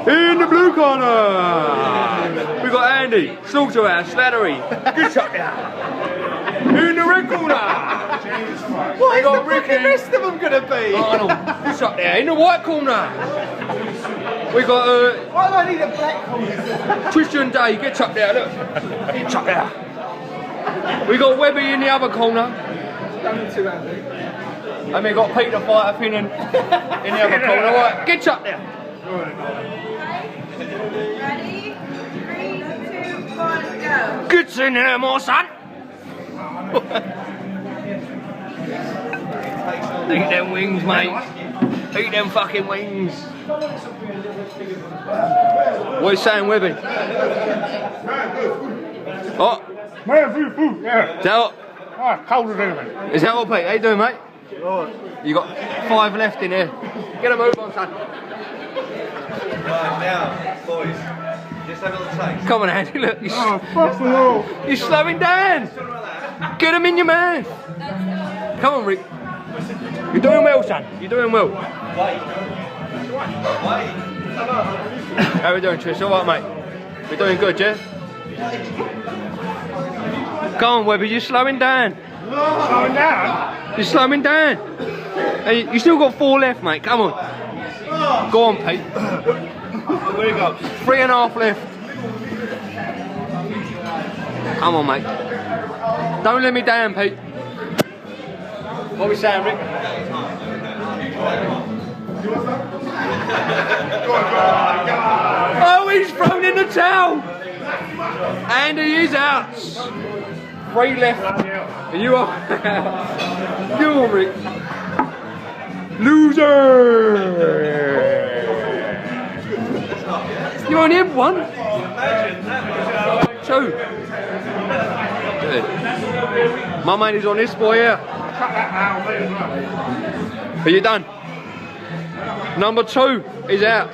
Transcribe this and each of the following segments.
In the blue corner, we got Andy, Slaughterhouse, Slattery. Good shot there. In the red corner, What is the fucking rest of them gonna be? Arnold. Good shot there. In the white corner, we got Why do I need a black corner? Christian Day. Get up there, look. Get up there. We got Webby in the other corner. And we got Peter Fighter Finnan in the other corner. Right, get up there. Ready? 3, 2, 1, go. Get in there, my son. Eat them wings, mate. Eat them fucking wings. What are you saying, Webby? Oh. Man, food, yeah. Is that what? Oh, it's cold as anything. Is that what, Pete? How you doing, mate? You got 5 left in here. Get a move on, son. Right, now, boys, just have a little taste. Come on, Andy, look. Oh, fuck the law. You're slowing down. Get him in your mouth. Come on, Rick. You're doing well, son. You're doing well. How are we doing, Trish? All right, mate? We're doing good, yeah? Come on, Webby. You're slowing down. Slowing down? You're slowing down. Hey, you still got 4 left, mate. Come on. Go on, Pete. Where you go? 3.5 left. Come on, mate. Don't let me down, Pete. What are we saying, Rick? Oh, he's thrown in the towel. And he is out. 3 left. And you are out. Come on, Rick. Loser. You only have 1? 2. Good. My mind is on this boy here. Are you done? Number 2 is out.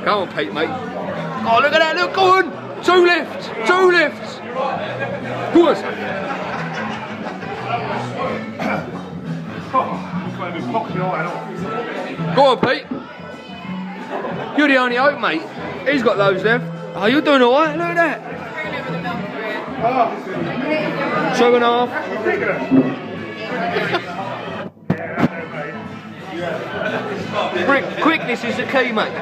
Come on, Pete, mate. Oh, look at that, look, go on. 2 left, 2 left. Go on. Go on, Pete. You're the only hope, mate. He's got those left. Oh, you're doing all right, look at that. 2.5. Rick, quickness is the key, mate.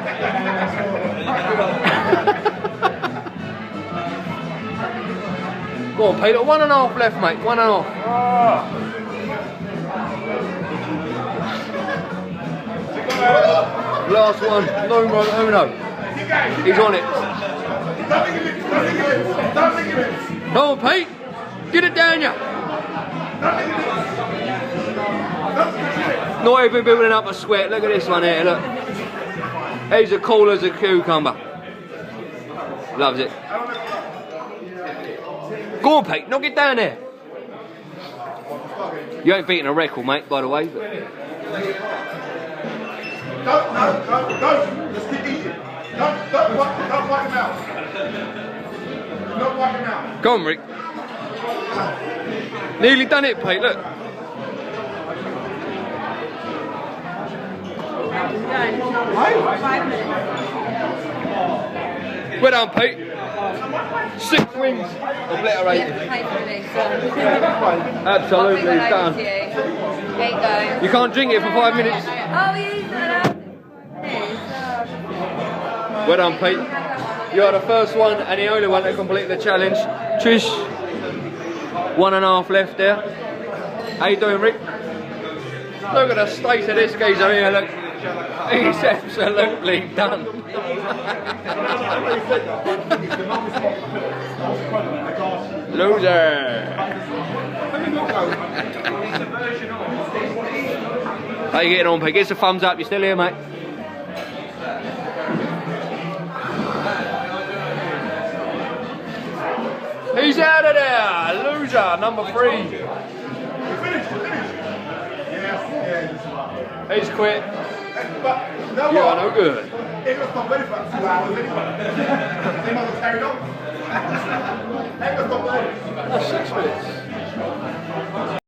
Go on, Peter. 1.5 left, mate. 1.5. Last one. Numero uno. He's on it. Come on, Pete. Get it down ya. Not even building up a sweat. Look at this one here. Look. He's as cool as a cucumber. Loves it. Go on, Pete. Knock it down there. You ain't beating a record, mate, by the way. But... Don't. Just keep eating. Don't wipe him out. Don't wipe him out. Go on, Rick. Nearly done it, Pete. Look. Done. 5 minutes. Well done, Pete. 6 wins. Obliterated. Absolutely done. There you go. You can't drink it for 5 minutes. Oh, he's allowed. Well done, Pete. You are the first one and the only one to complete the challenge. Trish, 1.5 left there. How you doing, Rick? Look at the state of this geezer here, look. He's absolutely done. Loser. How you getting on, Pete? Give us a thumbs up. You still here, mate? He's out of there. Loser, number 3. He's quit. You are no good. It was not ready for 2 hours anyway. They must have carried on. It was not ready. That's 6 minutes.